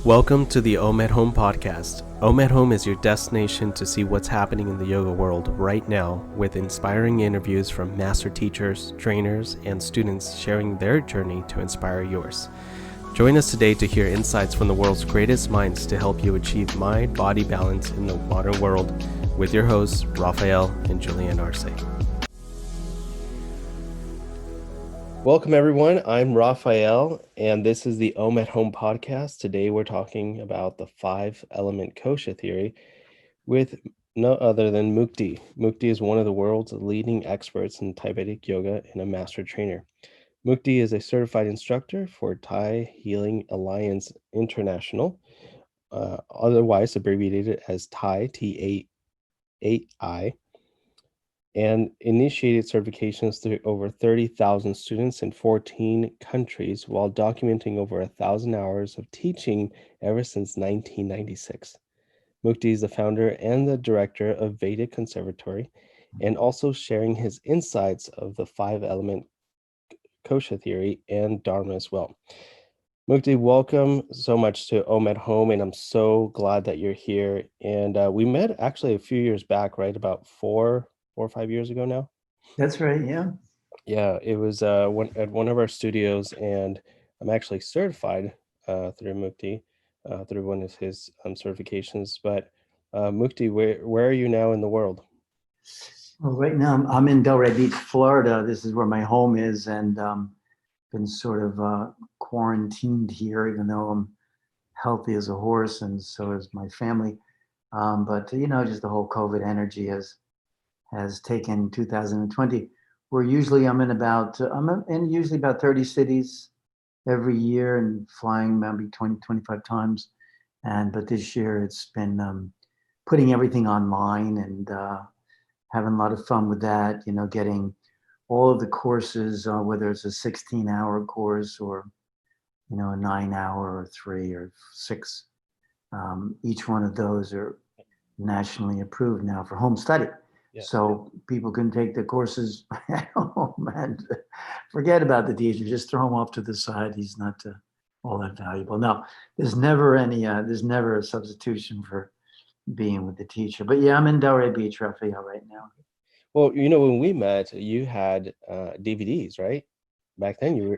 Welcome to the Om at Home podcast. Om at Home is your destination to see what's happening in the yoga world right now, with inspiring interviews from master teachers, trainers, and students sharing their journey to inspire yours. Join us today to hear insights from the world's greatest minds to help you achieve mind-body balance in the modern world with your hosts, Raphael and Julian Arce. Welcome, everyone. I'm Raphael, and this is the Om at Home podcast. Today, we're talking about the 5-element Kosha theory with no other than Mukti. Mukti is one of the world's leading experts in Tibetic yoga and a master trainer. Mukti is a certified instructor for Thai Healing Alliance International, otherwise abbreviated as Thai, T-A-I, and initiated certifications to over 30,000 students in 14 countries while documenting over 1,000 hours of teaching ever since 1996. Mukti is the founder and the director of Vedic Conservatory, and also sharing his insights of the 5-element Kosha theory and Dharma as well. Mukti, welcome so much to Om at Home, and I'm so glad that you're here. And we met actually a few years back, right? About 4 or 5 years ago now. That's right. Yeah. Yeah, it was at one of our studios, and I'm actually certified through Mukti, through one of his certifications. But Mukti, where are you now in the world? Well, right now I'm in Delray Beach, Florida. This is where my home is, and been sort of quarantined here, even though I'm healthy as a horse, and so is my family. But just the whole COVID energy has taken 2020. Where usually I'm in usually about 30 cities every year and flying maybe 20, 25 times. But this year it's been putting everything online and having a lot of fun with that, getting all of the courses, whether it's a 16-hour course or, a 9-hour or 3 or 6. Each one of those are nationally approved now for home study. Yeah. So people can take the courses at home and forget about the teacher. Just throw him off to the side. He's not all that valuable. No, there's never a substitution for being with the teacher. But yeah, I'm in Delray Beach, Raphael, right now. Well, when we met, you had DVDs, right? Back then, you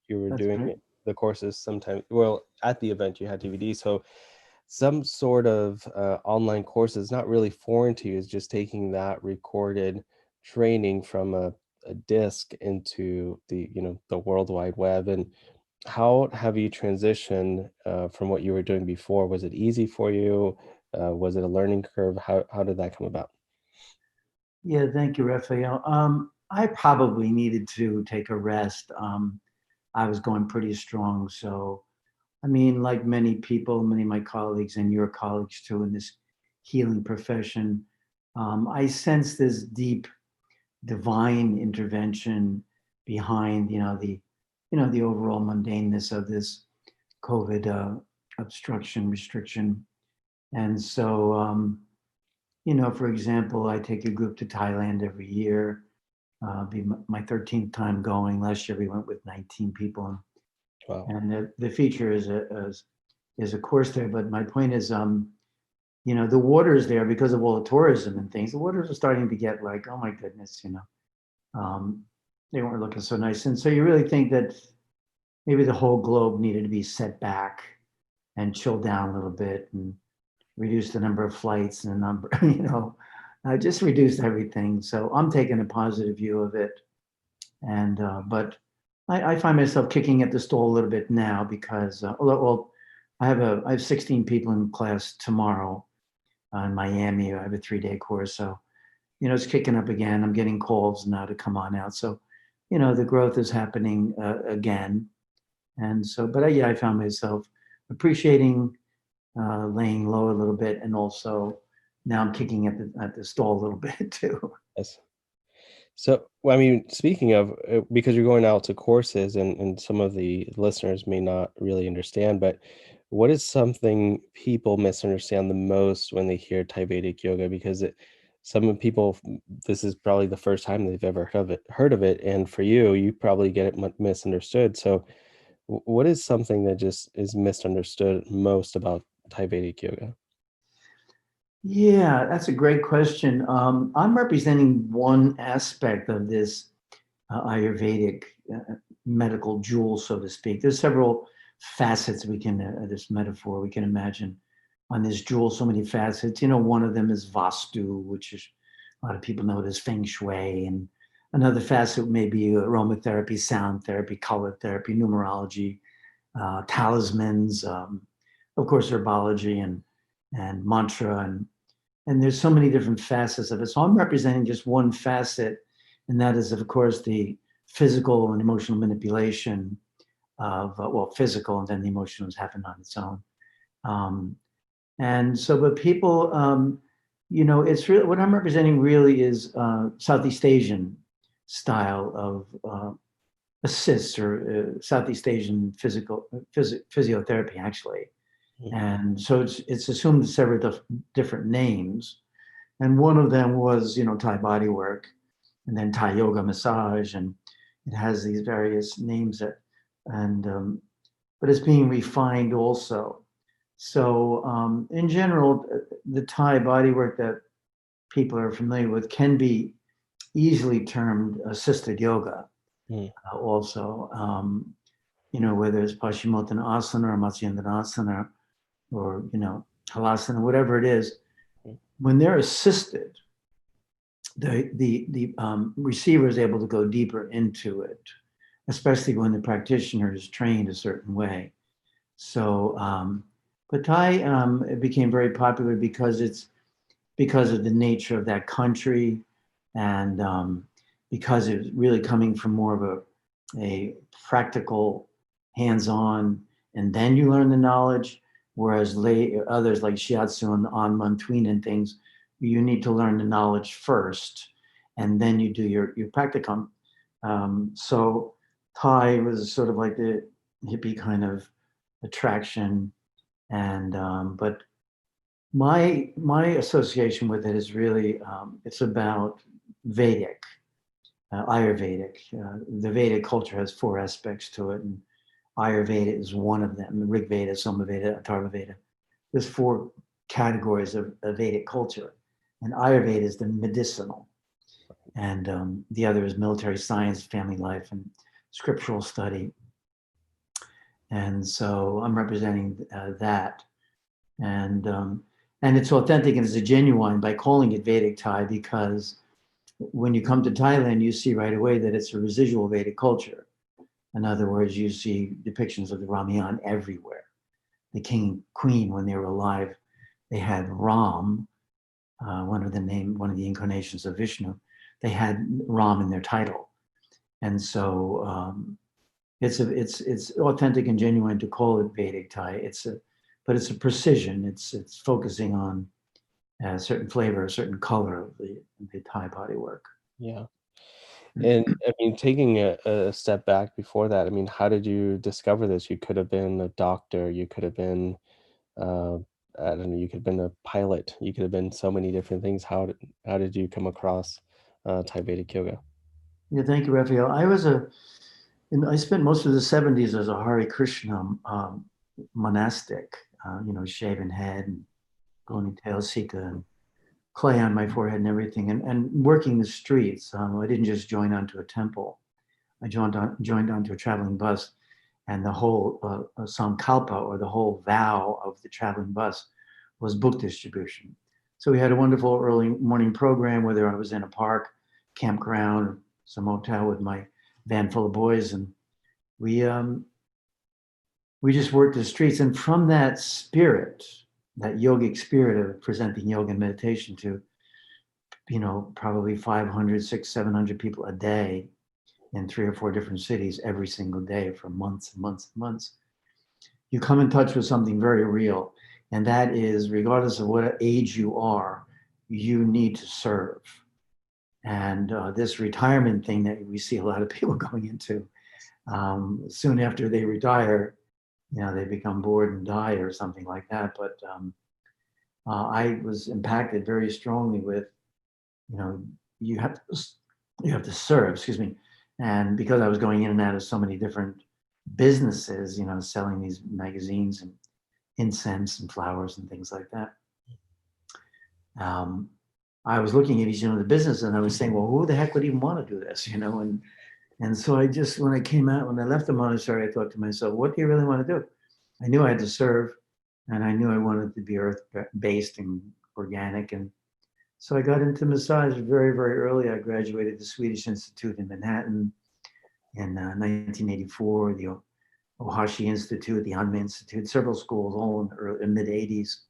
were That's doing right. the courses sometimes. Well, at the event, you had DVDs, so some sort of online course is not really foreign to you. Is just taking that recorded training from a disc into the World Wide Web. And how have you transitioned from what you were doing before? Was it easy for you? Was it a learning curve? How did that come about? Yeah, thank you, Raphael. I probably needed to take a rest. I was going pretty strong. So, I mean, like many people, many of my colleagues and your colleagues too in this healing profession, I sense this deep divine intervention behind, the overall mundaneness of this COVID obstruction, restriction. And so, for example, I take a group to Thailand every year. Be my 13th time going. Last year we went with 19 people. Wow. And the feature is a course there. But my point is, the waters there, because of all the tourism and things, the waters are starting to get like, oh my goodness, they weren't looking so nice. And so you really think that maybe the whole globe needed to be set back and chill down a little bit and reduce the number of flights and the number, just reduce everything. So I'm taking a positive view of it. And, but I find myself kicking at the stall a little bit now because, I have 16 people in class tomorrow in Miami. I have a 3-day course. So, it's kicking up again. I'm getting calls now to come on out. So, the growth is happening again. And so, but I found myself appreciating laying low a little bit, and also now I'm kicking at the stall a little bit too. Yes. So, I mean, speaking of, because you're going out to courses, and some of the listeners may not really understand, but what is something people misunderstand the most when they hear Tibetic yoga? Because some people, this is probably the first time they've ever heard of it, and for you probably get it misunderstood. So, What is something that just is misunderstood most about Thai Vedic yoga? Yeah, that's a great question. I'm representing one aspect of this Ayurvedic medical jewel, so to speak. There's several facets we can, this metaphor we can imagine on this jewel, so many facets. One of them is Vastu, which is a lot of people know it as Feng Shui. And another facet may be aromatherapy, sound therapy, color therapy, numerology, talismans, of course, herbology and mantra. And there's so many different facets of it. So I'm representing just one facet, and that is, of course, the physical and emotional manipulation of, well, physical, and then the emotions happen on its own. Um, and so, but people, it's really what I'm representing really is Southeast Asian style of assists or Southeast Asian physiotherapy, actually. Mm. And so it's assumed several different names. And one of them was, Thai body work, and then Thai yoga massage, and it has these various names but it's being refined also. So in general, the Thai body work that people are familiar with can be easily termed assisted yoga Mm. also. Whether it's Paschimottanasana asana or Matsyendrasana or, Halasana, whatever it is, Mm. when they're assisted, the receiver is able to go deeper into it, especially when the practitioner is trained a certain way. So, but Thai it became very popular because of the nature of that country, and because it's really coming from more of a practical, hands-on, and then you learn the knowledge. Whereas others like Shiatsu and On Tween and things, you need to learn the knowledge first, and then you do your practicum. So Thai was sort of like the hippie kind of attraction, and but my association with it is really it's about Vedic, Ayurvedic. The Vedic culture has four aspects to it, and Ayurveda is one of them. Rig Veda, Somaveda, Atharva Veda. There's four categories of Vedic culture, and Ayurveda is the medicinal, and the other is military science, family life, and scriptural study. And so I'm representing that, and and it's authentic and it's a genuine by calling it Vedic Thai, because when you come to Thailand, you see right away that it's a residual Vedic culture. In other words, you see depictions of the Ramayan everywhere. The king and queen, when they were alive, they had Ram, one of the incarnations of Vishnu. They had Ram in their title, and so it's authentic and genuine to call it Vedic Thai. But it's a precision. It's focusing on a certain flavor, a certain color of the Thai body work. Yeah. And I mean, taking a step back before that, I mean, how did you discover this? You could have been a doctor, you could have been, uh, I don't know, you could have been a pilot, you could have been so many different things. How did you come across Thai Vedic yoga? Yeah, thank you, Raphael. I spent most of the 70s as a Hare Krishna monastic, shaven head and ponytail, sika, and clay on my forehead and everything, and working the streets. I didn't just join onto a temple. I joined onto a traveling bus, and the whole sankalpa, or the whole vow of the traveling bus, was book distribution. So we had a wonderful early morning program, whether I was in a park, campground, some motel with my van full of boys, and we um, we just worked the streets. And from that spirit, that yogic spirit of presenting yoga and meditation to, probably 500, 600, 700 people a day in 3 or 4 different cities every single day for months and months and months, you come in touch with something very real. And that is, regardless of what age you are, you need to serve. And this retirement thing that we see a lot of people going into, soon after they retire, they become bored and die or something like that. But I was impacted very strongly with, you know, you have to, you have to serve, excuse me. And because I was going in and out of so many different businesses, selling these magazines and incense and flowers and things like that. Um, I was looking at each one of the business and I was saying, well, who the heck would even want to do this, And so when I left the monastery, I thought to myself, what do you really want to do? I knew I had to serve, and I knew I wanted to be earth-based and organic. And so I got into massage very, very early. I graduated the Swedish Institute in Manhattan in 1984, the Ohashi Institute, the Hanmi Institute, several schools, all in the mid 80s.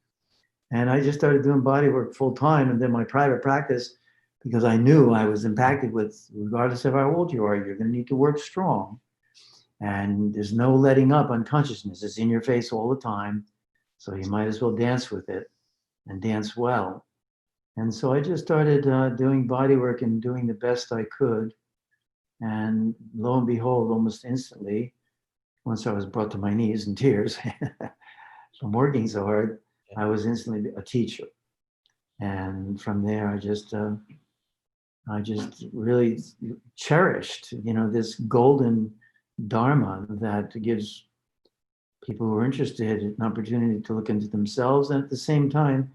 And I just started doing body work full time. And then my private practice, because I knew I was impacted with, regardless of how old you are, you're going to need to work strong. And there's no letting up on consciousness. It's in your face all the time. So you might as well dance with it and dance well. And so I just started doing body work and doing the best I could. And lo and behold, almost instantly, once I was brought to my knees in tears from working so hard, I was instantly a teacher. And from there, I just really cherished, this golden Dharma that gives people who are interested an opportunity to look into themselves and at the same time,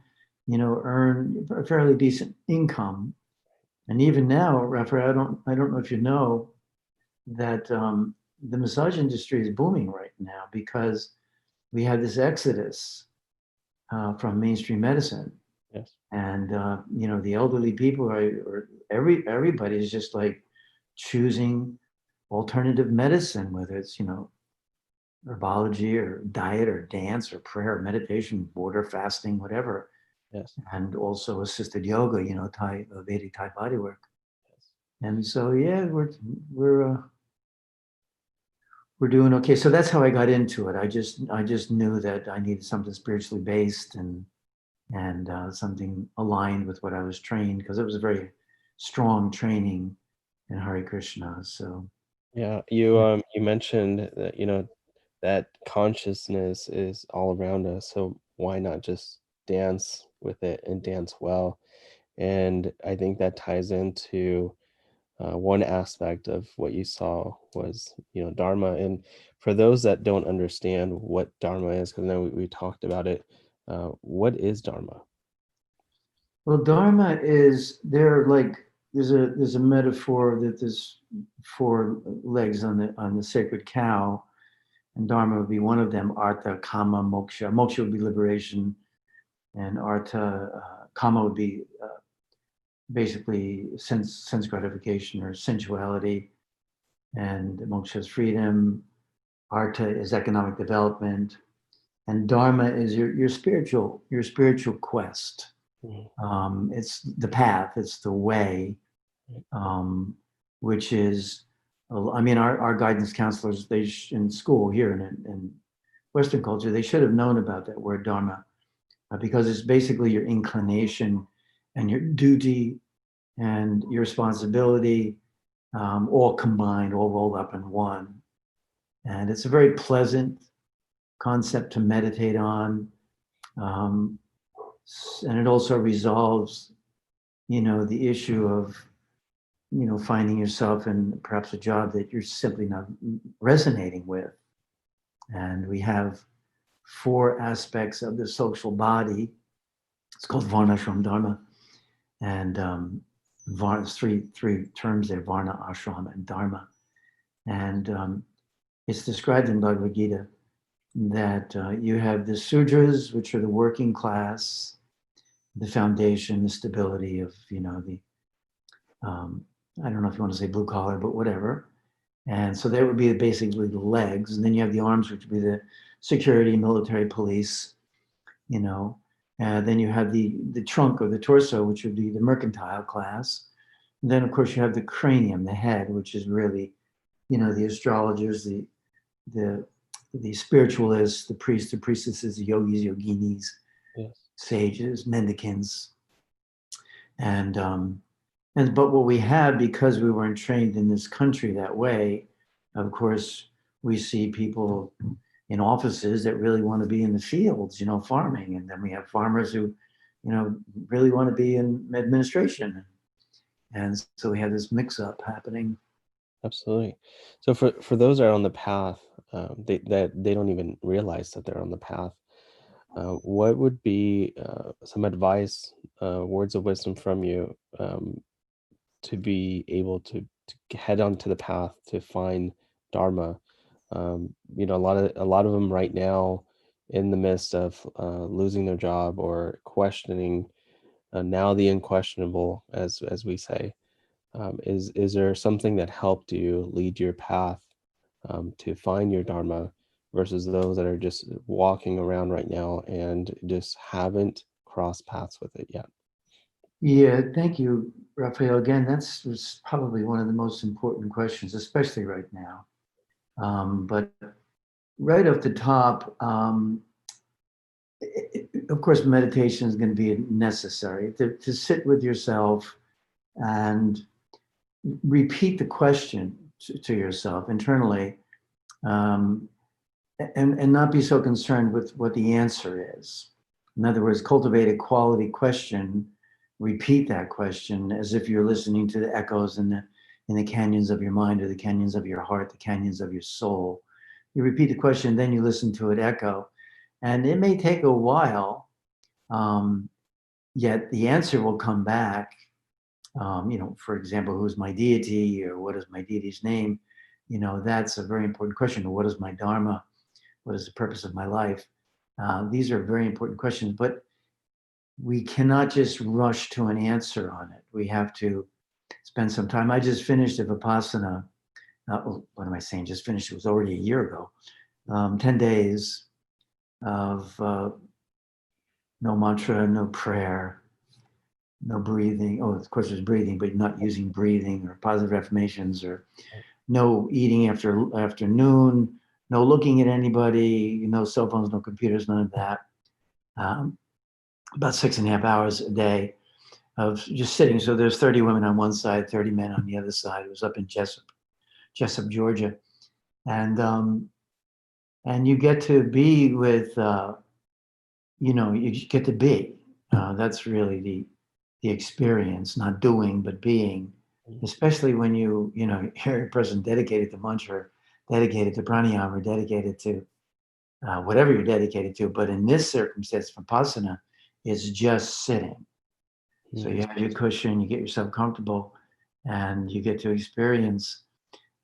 earn a fairly decent income. And even now, Raphael, I don't know if you know that the massage industry is booming right now because we have this exodus from mainstream medicine. Yes. And the elderly people or everybody is just like choosing alternative medicine, whether it's herbology or diet or dance or prayer or meditation, water fasting, whatever, Yes. and also assisted yoga, Thai Vedic Thai body work. Yes. And so yeah, we're doing okay. So that's how I got into it. I just knew that I needed something spiritually based and something aligned with what I was trained, because it was a very strong training in Hare Krishna. So Yeah, you mentioned that that consciousness is all around us, so why not just dance with it and dance well? And I think that ties into one aspect of what you saw was Dharma. And for those that don't understand what Dharma is, because I know we talked about it, what is Dharma? well, Dharma is there's a metaphor that there's four legs on the sacred cow, and Dharma would be one of them. Artha, Kama, Moksha. Moksha would be liberation, and Artha, Kama would be basically sense gratification or sensuality, and Moksha is freedom. Artha is economic development, and Dharma is your spiritual quest. Mhm. It's the path, it's the way, um, which is, I mean, our guidance counselors, in school here in Western culture, they should have known about that word Dharma, because it's basically your inclination and your duty and your responsibility, all combined, all rolled up in one. And it's a very pleasant concept to meditate on. Um, and it also resolves, the issue of, finding yourself in perhaps a job that you're simply not resonating with. And we have four aspects of the social body. It's called Varna, Ashram, Dharma. And Varna, three terms there: Varna, Ashram, and Dharma. And it's described in Bhagavad Gita that you have the Sudras, which are the working class, the foundation, the stability of, the I don't know if you want to say blue collar, but whatever. And so that would be basically the legs. And then you have the arms, which would be the security, military, police, you know. Then you have the trunk or the torso, which would be the mercantile class. And then, of course, you have the cranium, the head, which is really, the astrologers, the the spiritualists, the priests, the priestesses, the yogis, yoginis, Yes. sages, mendicants, and but what we have, because we weren't trained in this country that way, of course, we see people in offices that really want to be in the fields, farming, and then we have farmers who, really want to be in administration, and so we have this mix-up happening. Absolutely. So for those that are on the path, they don't even realize that they're on the path. What would be some advice, words of wisdom from you, to be able to head onto the path to find Dharma? A lot of them right now, in the midst of losing their job or questioning now the unquestionable, as we say. Is there something that helped you lead your path to find your dharma versus those that are just walking around right now and just haven't crossed paths with it yet? Yeah, thank you, Raphael. Again, that's was probably one of the most important questions, especially right now. But right off the top, of course, meditation is going to be necessary to sit with yourself and repeat the question to yourself internally, um, and not be so concerned with what the answer is. In other words, cultivate a quality question, repeat that question as if you're listening to the echoes in the canyons of your mind or the canyons of your heart, the canyons of your soul. You repeat the question, then you listen to it echo. And it may take a while, um, yet the answer will come back. For example, who's my deity or what is my deity's name? That's a very important question. What is my dharma? What is the purpose of my life? These are very important questions, but we cannot just rush to an answer on it. We have to spend some time. I just finished a Vipassana. What am I saying? Just finished. It was already a year ago. 10 days of no mantra, no prayer, no breathing. Oh, of course, there's breathing, but not using breathing or positive affirmations, or no eating after afternoon, no looking at anybody, no cell phones, no computers, none of that. Um, about 6.5 hours a day of just sitting. So there's 30 women on one side, 30 men on the other side. It was up in Jessup, Georgia, and you get to be with, you get to be. That's really the experience, not doing but being. Mhm. Especially when you're a person dedicated to mantra, dedicated to pranayama, or dedicated to whatever you're dedicated to. But in this circumstance, vipassana is just sitting. So you have your cushion, you get yourself comfortable, and you get to experience.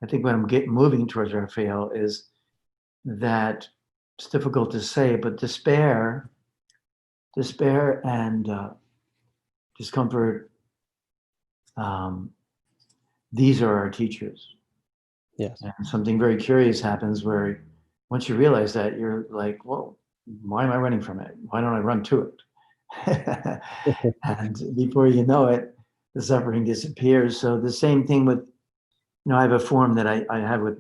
I think what I'm moving towards, Raphael, is that it's difficult to say, but despair, and discomfort. Um, these are our teachers. Yes. And something very curious happens where once you realize that, you're like, whoa, why am I running from it? Why don't I run to it? And before you know it, the suffering disappears. So the same thing with, I have a form that I have with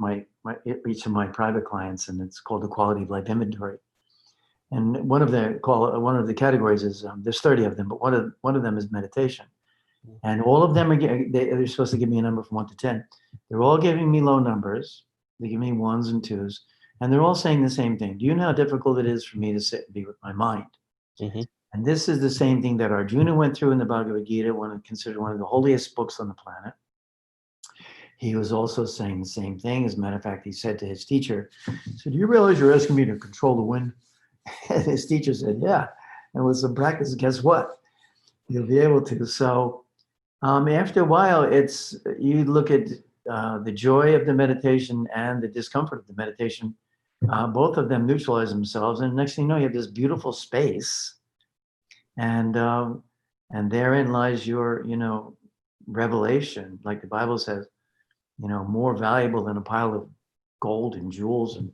each of my private clients, and it's called the Quality of Life Inventory. And one of the categories is, there's 30 of them, but one of them is meditation. And all of them they're supposed to give me a number from 1 to 10. They're all giving me low numbers. They give me ones and twos, and they're all saying the same thing. Do you know how difficult it is for me to sit and be with my mind? Hmm. And this is the same thing that Arjuna went through in the Bhagavad Gita, considered one of the holiest books on the planet. He was also saying the same thing. As a matter of fact, he said to his teacher, "So do you realize you're asking me to control the wind?" And his teacher said, "Yeah." And with some practice, guess what? You'll be able to. So after a while, you look at the joy of the meditation and the discomfort of the meditation. Both of them neutralize themselves, and next thing you know, you have this beautiful space, and therein lies your, revelation. Like the Bible says, more valuable than a pile of gold and jewels, and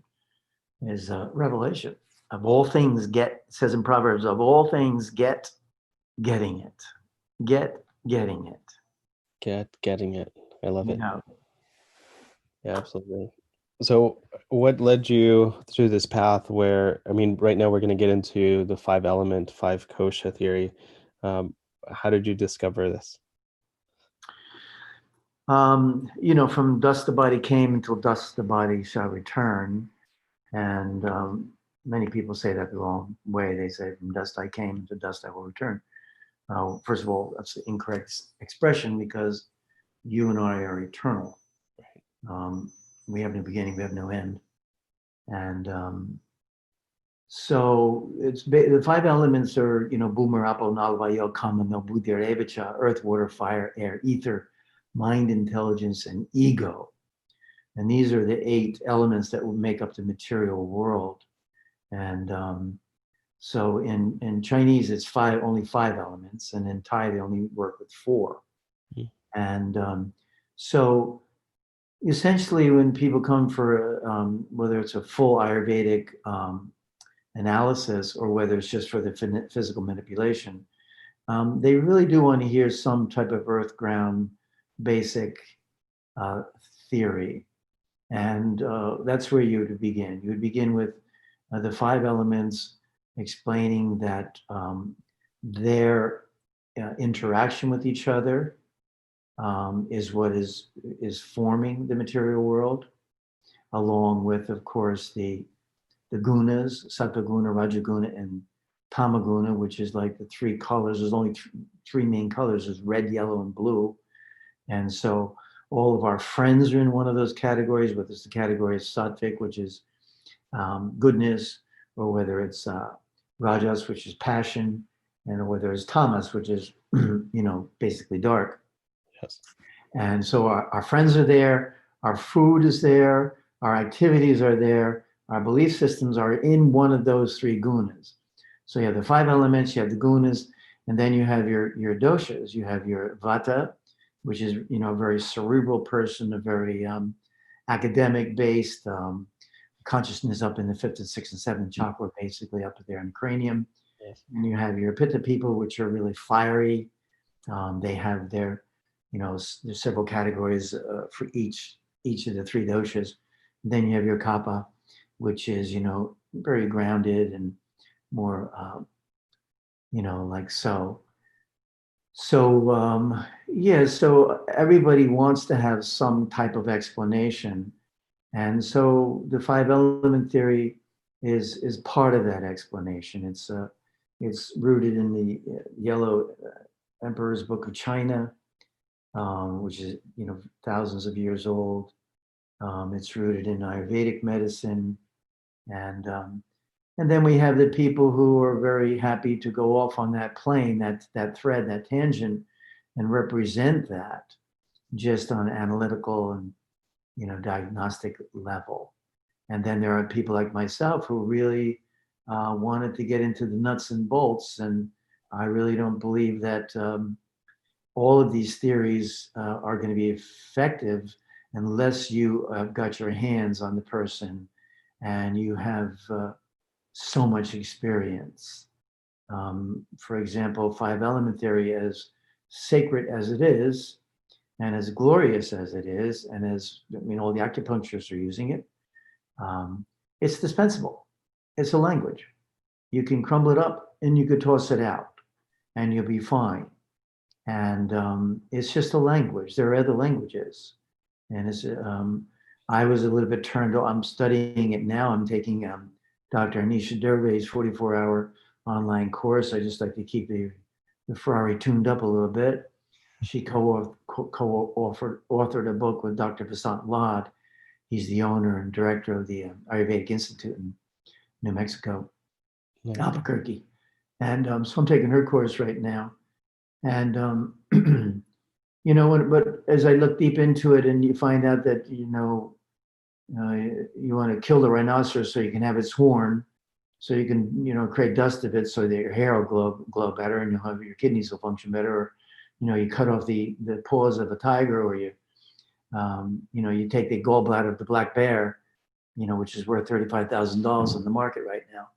is revelation. Of all things, it says in Proverbs, of all things, getting it, getting it. Getting it. I love it. Yeah. Yeah, absolutely. So, what led you through this path where, I mean, right now we're going to get into the five element, five kosha theory. Um, how did you discover this? From dust the body came until dust the body shall return. And many people say that the wrong way. They say, from dust I came, to dust I will return. First of all, that's the incorrect expression, because you and I are eternal. Um, we have no beginning, we have no end. And so the five elements are, Boomer, Apo, Nalvayo, Kama, no Buddhirevicha, earth, water, fire, air, ether, mind, intelligence, and ego. And these are the 8 elements that will make up the material world. And so in Chinese, it's only 5 elements, and in Thai, they only work with 4. Mm. And so essentially, when people come for whether it's a full Ayurvedic analysis or whether it's just for the physical manipulation, they really do want to hear some type of earth ground basic uh, theory. And that's where you would begin. You would begin with the 5 elements, explaining that their interaction with each other is what is forming the material world, along with, of course, the gunas, sattva guna, rajaguna, and tamaguna, which is like the 3 colors. There's only 3 main colors: there's red, yellow, and blue. And so all of our friends are in one of those categories, whether it's the category of sattvic, which is goodness, or whether it's rajas, which is passion, and whether it's tamas, which is basically dark. Yes. And so our friends are there, our food is there, our activities are there, our belief systems are in one of those 3 gunas. So you have the 5 elements, you have the gunas, and then you have your doshas. You have your vata, which is a very cerebral person, a very academic based consciousness up in the 5th and 6th and 7th chakra, basically up there in the cranium. Yes. And you have your pitta people, which are really fiery. They have their there's several categories for each of the 3 doshas. Then you have your kapha, which is very grounded and more like so. So yeah, so everybody wants to have some type of explanation, and so the 5 element theory is part of that explanation. It's rooted in the Yellow Emperor's Book of China, which is thousands of years old. It's rooted in Ayurvedic medicine, and then we have the people who are very happy to go off on that plane, that thread, that tangent, and represent that just on analytical and diagnostic level. And then there are people like myself who really wanted to get into the nuts and bolts, and I really don't believe that all of these theories are going to be effective unless you got your hands on the person and you have so much experience. For example, 5 element theory, as sacred as it is, and as glorious as it is, and as all the acupuncturists are using it, it's dispensable. It's a language. You can crumble it up and you could toss it out, and you'll be fine. And it's just a language. There are other languages, and it's. I was a little bit turned on. I'm studying it now. I'm taking Dr. Anisha Durve's 44-hour online course. I just like to keep the Ferrari tuned up a little bit. She co-authored a book with Dr. Vasant Lad. He's the owner and director of the Ayurvedic Institute in New Mexico, Nice. Albuquerque. And so I'm taking her course right now. And but as I look deep into it, and you find out that you want to kill the rhinoceros so you can have its horn, so you can create dust of it so that your hair will glow better, and you'll have your kidneys will function better. Or you cut off the paws of a tiger, or you take the gallbladder of the black bear, which is worth $35,000 in the market right now.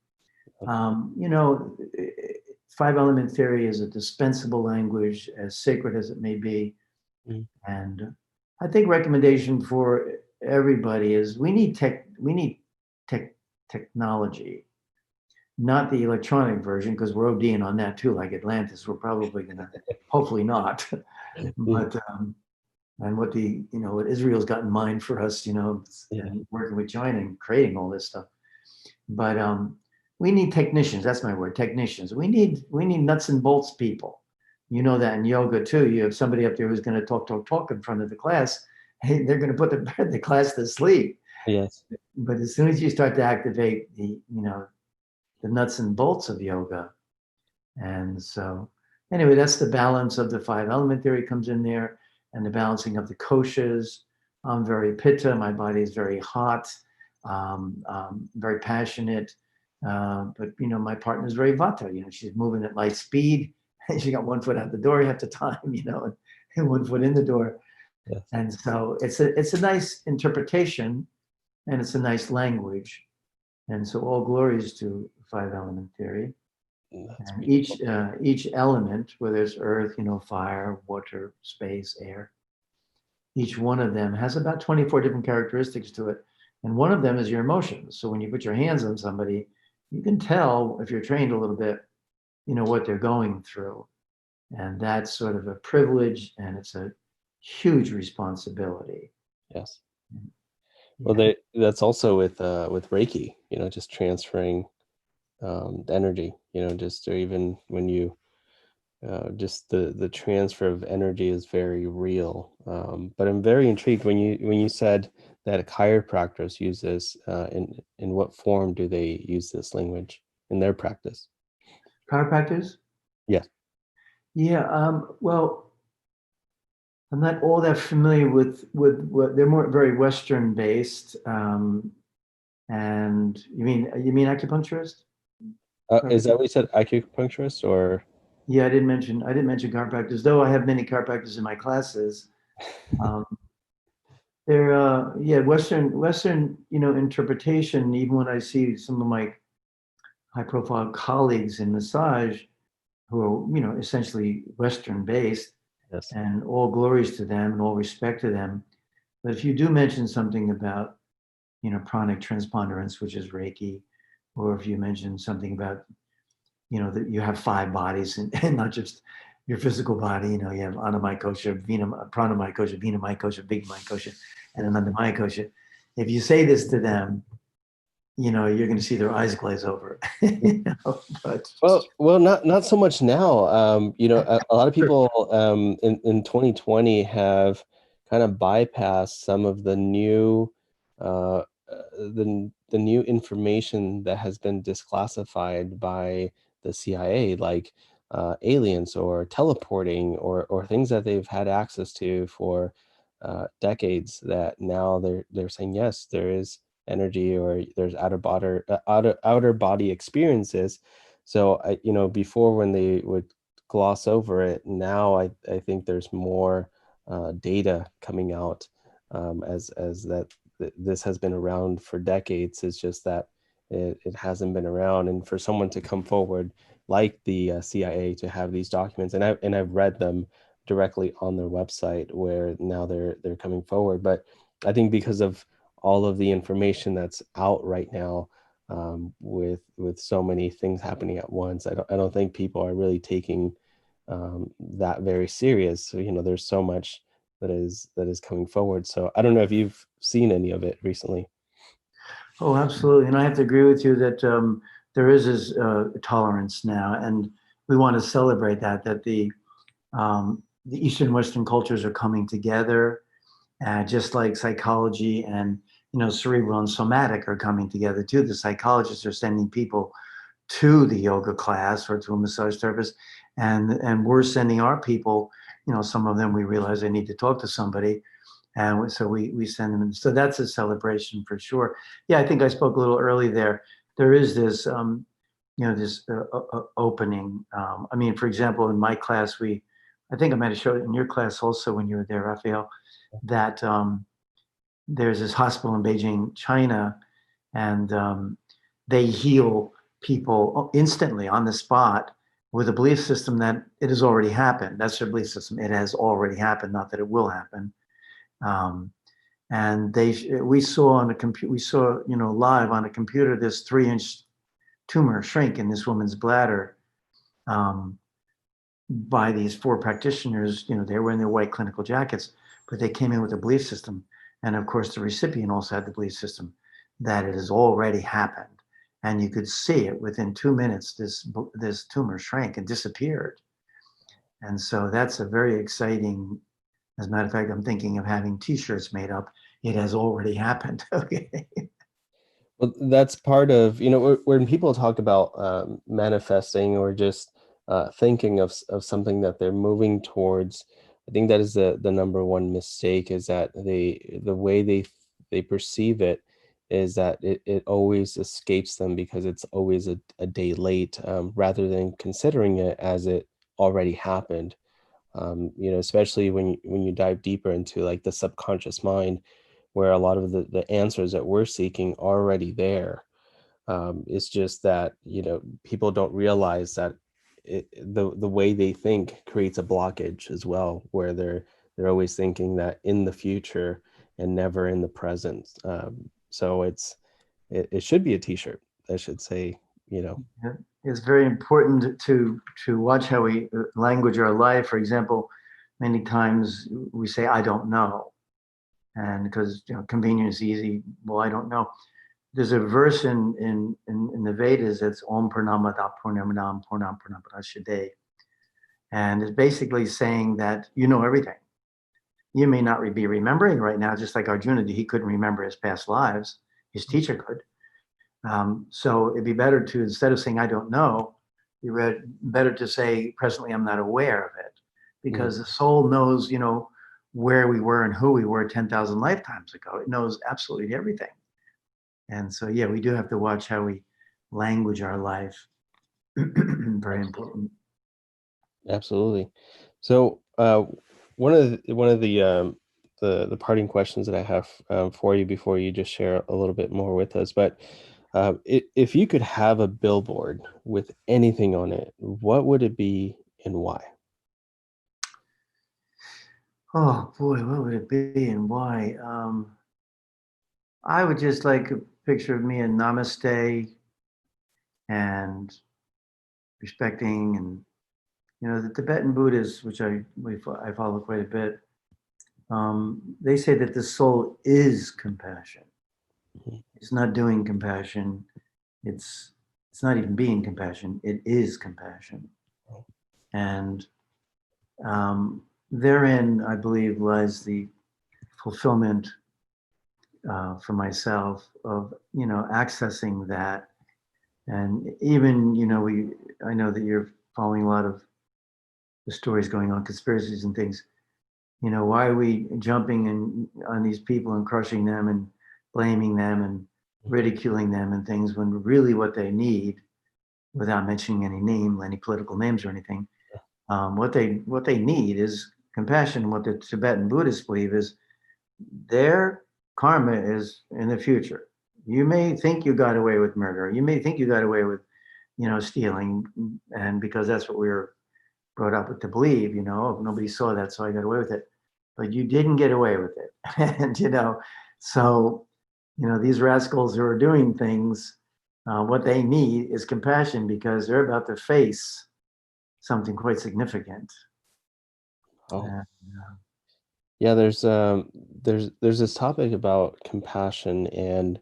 5 element theory is a dispensable language, as sacred as it may be. Mm. And I think recommendation for everybody is we need technology, not the electronic version, because we're ODing on that too, like Atlantis. We're probably gonna, hopefully not, but and what what Israel's got in mind for us, and working with China and creating all this stuff. But we need technicians. That's my word, technicians. We need nuts and bolts people. You know that in yoga too. You have somebody up there who's going to talk in front of the class, hey, they're going to put the class to sleep. Yes. But as soon as you start to activate the nuts and bolts of yoga, and so anyway, that's the balance of the five element theory comes in there, and the balancing of the koshas. I'm very pitta, my body is very hot, very passionate. But my partner is very vata. She's moving at light speed. And she got one foot out the door half the time, and one foot in the door. Yes. And so it's a nice interpretation, and it's a nice language. And so all glories to five element theory. That's And beautiful. each element, whether it's earth, fire, water, space, air, each one of them has about 24 different characteristics to it. And one of them is your emotions. So when you put your hands on somebody, you can tell, if you're trained a little bit, what they're going through. And that's sort of a privilege, and it's a huge responsibility. Yes. Well, Yeah. that's also with Reiki, just transferring the energy, just or even when you just the transfer of energy is very real. But I'm very intrigued when you said that chiropractors use this. In what form do they use this language in their practice? Chiropractors? Yes. Yeah. Well, I'm not all that familiar with what they're more very Western based. And you mean acupuncturist? Is that what you said, acupuncturist or? Yeah, I didn't mention chiropractors, though I have many chiropractors in my classes. Um, they're yeah, Western interpretation. Even when I see some of my high profile colleagues in massage who are essentially Western based, Yes. and all glories to them and all respect to them. But if you do mention something about pranic transponderance, which is Reiki, or if you mention something about that you have five bodies, and not just your physical body. You have Annamaya Kosha, Pranamaya Kosha, Vinamaya Kosha, Bigmaya Kosha, and Anandamaya Kosha. If you say this to them, you're going to see their eyes glaze over. But Well, not so much now. A lot of people in 2020 have kind of bypassed some of the new uh, the new information that has been disclassified by the CIA, like aliens or teleporting or things that they've had access to for decades. That now they're saying yes, there is energy or there's outer body experiences. So before when they would gloss over it, now I think there's more data coming out as that this has been around for decades. It's just that it hasn't been around, and for someone to come forward like the CIA to have these documents, and I've read them directly on their website where now they're coming forward. But I think because of all of the information that's out right now, with so many things happening at once, I don't think people are really taking that very serious. So there's so much that is coming forward. So I don't know if you've seen any of it recently. oh, absolutely, and I have to agree with you that there is this tolerance now, and we want to celebrate that. That the Eastern Western cultures are coming together, just like psychology and cerebral and somatic are coming together too. The psychologists are sending people to the yoga class or to a massage therapist, and we're sending our people. Some of them we realize they need to talk to somebody, and so we send them. So that's a celebration for sure. Yeah, I think I spoke a little early there. There is this this opening. I mean, for example, in my class, I think I might have showed it in your class also when you were there, Raphael, that there's this hospital in Beijing, China, and they heal people instantly on the spot with a belief system that it has already happened. That's their belief system. It has already happened, not that it will happen. Um, and we saw on a computer, we saw live on a computer this 3-inch tumor shrink in this woman's bladder, um, by these four practitioners. They were in their white clinical jackets, but they came in with a belief system. And of course, the recipient also had the belief system that it has already happened. And you could see it within 2 minutes, this tumor shrank and disappeared. And so that's a very exciting As a matter of fact, I'm thinking of having T-shirts made up. It has already happened. Okay. Well, that's part of, when people talk about manifesting or just thinking of something that they're moving towards. I think that is the number one mistake, is that the way they perceive it is that it always escapes them because it's always a day late, rather than considering it as it already happened. Especially when you dive deeper into like the subconscious mind, where a lot of the answers that we're seeking are already there. It's just that people don't realize that the way they think creates a blockage as well, where they're always thinking that in the future and never in the present. So it should be a T-shirt that should say, you know, It's very important to watch how we language our life. For example, many times we say, "I don't know," and because convenience, easy. Well, I don't know. There's a verse in the Vedas that's Om Purnamada Purnamidam Purnam Purnamidashade, and it's basically saying that you know everything. You may not be remembering right now, just like Arjuna, he couldn't remember his past lives. His teacher could. So it'd be better to, instead of saying I don't know, better to say presently I'm not aware of it, mm, because the soul knows, where we were and who we were 10,000 lifetimes ago. It knows absolutely everything. And so, yeah, we do have to watch how we language our life. Very absolutely. important. Absolutely. So, one of the parting questions that I have for you before you just share a little bit more with us, but if you could have a billboard with anything on it, what would it be and why? Oh boy, what would it be and why? I would just like a picture of me in Namaste and respecting, and the Tibetan Buddhists, which I follow quite a bit. They say that the soul is compassion. Mhm. It's not doing compassion. It's it's not even being compassion. It is compassion, Oh, and therein, I believe, lies the fulfillment for myself of accessing that. And even I know that you're following a lot of the stories going on, conspiracies and things. Why are we jumping on these people and crushing them and blaming them and ridiculing them and things, when really what they need, without mentioning any political names or anything, what they need is compassion. What the Tibetan Buddhists believe is their karma is in the future. You may think you got away with murder. You may think you got away with, stealing, and because that's what we were brought up with to believe. Nobody saw that, so I got away with it. But you didn't get away with it, and so these rascals who are doing things, what they need is compassion, because they're about to face something quite significant. oh. Uh, Yeah, there's this topic about compassion, and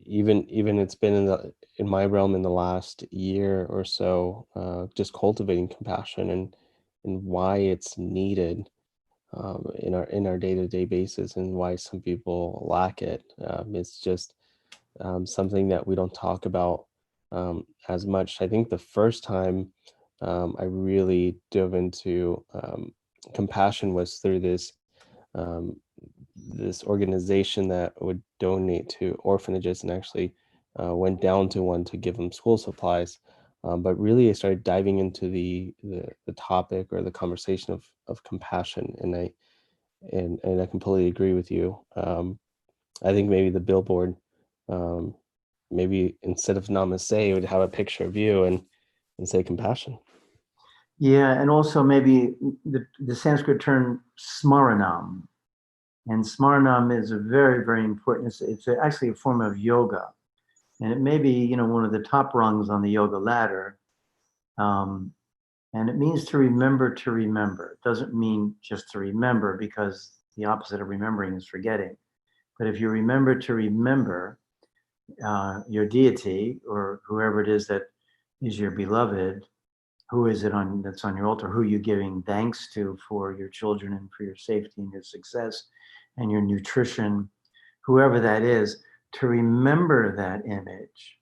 even it's been in my realm in the last year or so, just cultivating compassion and why it's needed in our day-to-day basis, and why some people lack it. It's just something that we don't talk about as much. I think the first time I really dove into compassion was through um, this organization that would donate to orphanages, and actually went down to one to give them school supplies. But really, I started diving into the topic or the conversation of compassion, and I completely agree with you. I think maybe the billboard, um, maybe instead of namaste, it would have a picture of you and say compassion. yeah, and also maybe the Sanskrit term smaranam, and smaranam is a very, very important. It's actually a form of yoga, and it may be one of the top rungs on the yoga ladder. Um, and it means to remember to remember. It doesn't mean just to remember, because the opposite of remembering is forgetting. But if you remember to remember your deity, or whoever it is that is your beloved, who is it on that's on your altar? Who are you giving thanks to for your children and for your safety and your success and your nutrition, whoever that is, to remember that image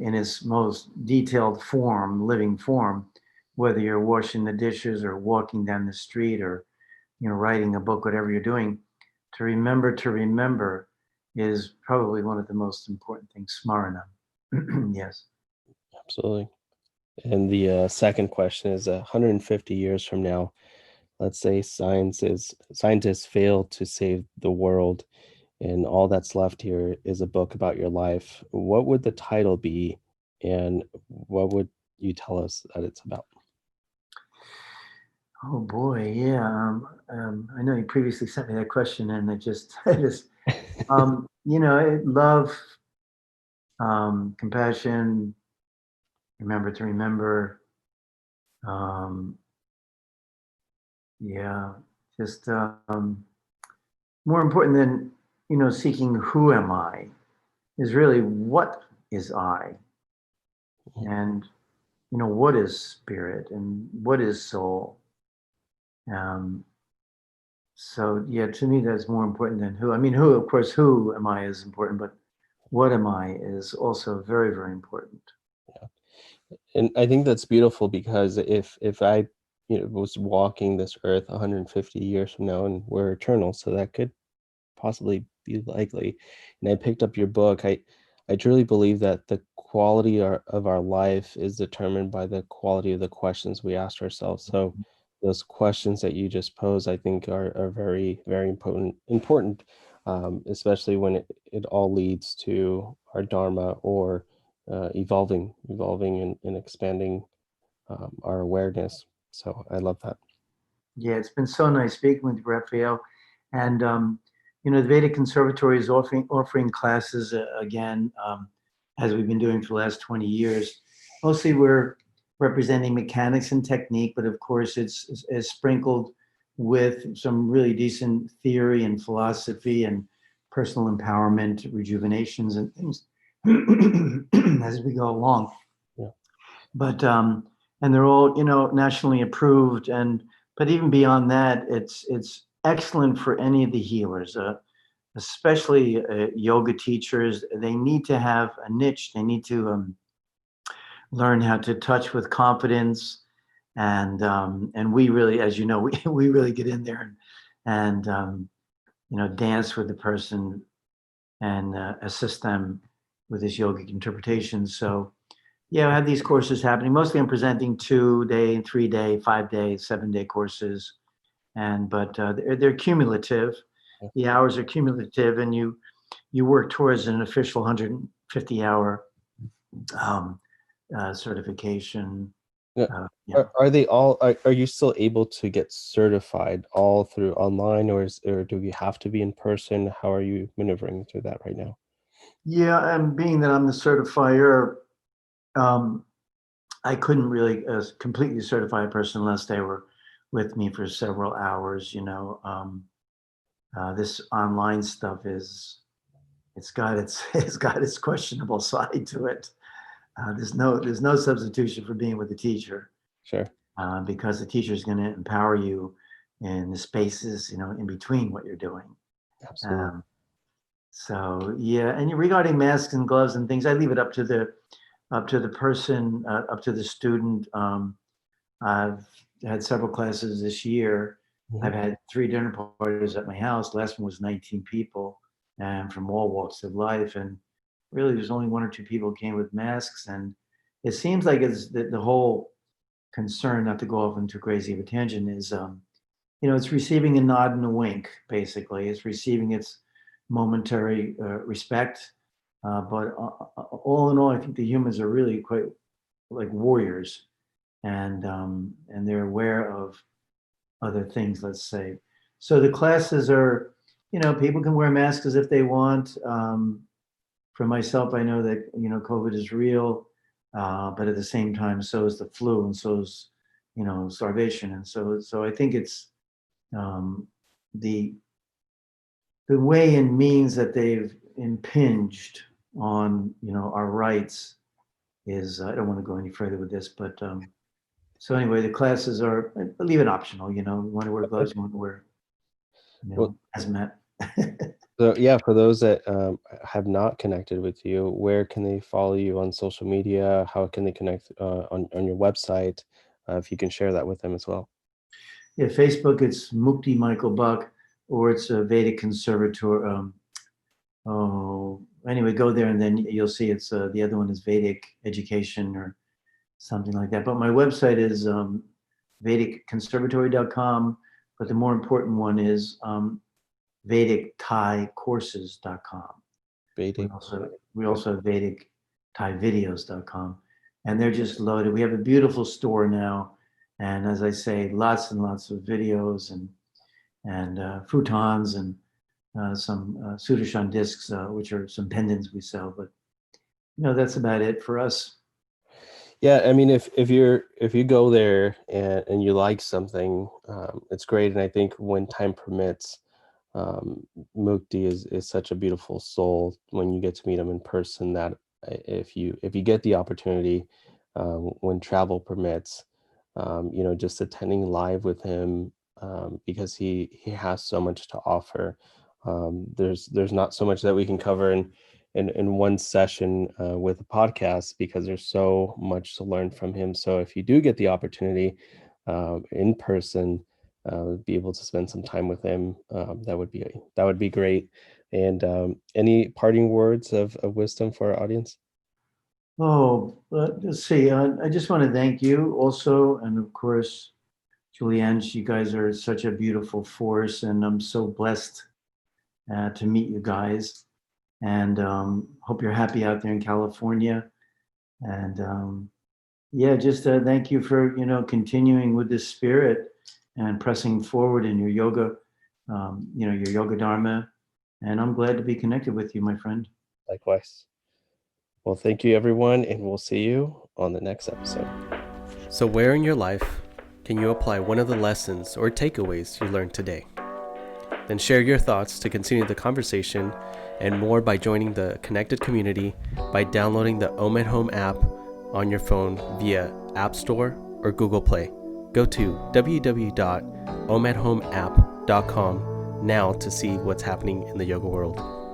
in its most detailed form, living form, whether you're washing the dishes or walking down the street or writing a book, whatever you're doing, to remember is probably one of the most important things. Smarana. Yes. Absolutely. And the second question is 150 years from now, let's say scientists fail to save the world and all that's left here is a book about your life. What would the title be and what would you tell us that it's about? Oh boy, yeah. I know you previously sent me that question, and I just, love, compassion, remember to remember. Um, yeah, just more important than seeking who am I is really what is I, and what is spirit and what is soul. Um, so yeah, to me that's more important than who. I mean, who, of course, who am I is important, but what am I is also very, very important. And I think that's beautiful because if I was walking this earth 150 years from now and we're eternal, so that could possibly be likely. And I picked up your book. I truly believe that the quality of our life is determined by the quality of the questions we ask ourselves. So those questions that you just posed, I think, are very, very important, especially when it all leads to our Dharma or evolving and expanding our awareness. So I love that. Yeah, it's been so nice speaking with you, Raphael. And the Vedic Conservatory is offering classes again, as we've been doing for the last 20 years. Mostly, we're representing mechanics and technique, but of course, it's sprinkled with some really decent theory and philosophy and personal empowerment, rejuvenations, and things as we go along. Yeah. But and they're all nationally approved, and but even beyond that, it's excellent for any of the healers, especially yoga teachers. They need to have a niche. They need to learn how to touch with confidence, and we really, as you know, we really get in there and dance with the person and assist them with this yogic interpretation. So yeah, I have these courses happening. Mostly I'm presenting 2-day, 3-day, 5-day, 7-day courses. And but they're cumulative. Yeah. The hours are cumulative, and you work towards an official 150-hour um, certification. Yeah. Yeah. Are they all are you still able to get certified all through online or do you have to be in person? How are you maneuvering through that right now? Yeah, and being that I'm the certifier, um, I couldn't really completely certify a person unless they were with me for several hours. This online stuff it's got its it's got its questionable side to it. There's no substitution for being with a teacher, Sure. because the teacher is going to empower you in the spaces in between what you're doing. Absolutely. Um, so yeah, and regarding masks and gloves and things, I leave it up to the person, up to the student. I've had several classes this year. Mhm. I've had 3 dinner parties at my house. Last one was 19 people, and from all walks of life. And really, there's only 1 or 2 people who came with masks. And it seems like it's the whole concern, not to go off into crazy of a tangent, is it's receiving a nod and a wink. Basically, it's receiving its momentary respect. But all in all, I think the humans are really quite like warriors, and they're aware of other things, let's say. So the classes are, people can wear masks if they want. For myself, I know that COVID is real, but at the same time, so is the flu, and so is starvation, and so I think it's um, the the way and means that they've impinged on our rights is, I don't want to go any further with this, but so anyway, the classes are, I leave it optional, you want to wear Okay. gloves, you want to wear, Well, hazmat. so yeah, for those that have not connected with you, where can they follow you on social media? How can they connect on your website? If you can share that with them as well. Yeah, Facebook, it's Mukti Michael Buck, or it's a Vedic Conservator. Oh, anyway, go there and then you'll see it's the other one is Vedic Education or something like that. But my website is VedicConservatory.com. But the more important one is VedicThaiCourses.com. We Vedic. also we also have VedicThaiVideos.com, and they're just loaded. We have a beautiful store now, and as I say, lots and lots of videos and futons and some Sudarshan discs, which are some pendants we sell. But that's about it for us. Yeah, I mean, if you go there and you like something, it's great. And I think when time permits, Mukti is such a beautiful soul when you get to meet him in person. That if you get the opportunity, when travel permits, just attending live with him, because he has so much to offer. There's not so much that we can cover in one session with a podcast because there's so much to learn from him. So if you do get the opportunity in person, be able to spend some time with him, that would be great. And any parting words of wisdom for our audience? Oh, let's see. I just want to thank you also, and of course, Julianne. You guys are such a beautiful force, and I'm so blessed to meet you guys. And hope you're happy out there in California. And yeah, just thank you for continuing with this spirit and pressing forward in your yoga, your yoga dharma. And I'm glad to be connected with you, my friend. Likewise. Well, thank you, everyone, and we'll see you on the next episode. So, where in your life can you apply one of the lessons or takeaways you learned today? Then share your thoughts to continue the conversation and more by joining the connected community by downloading the Om at Home app on your phone via App Store or Google Play. Go to www.omathomeapp.com now to see what's happening in the yoga world.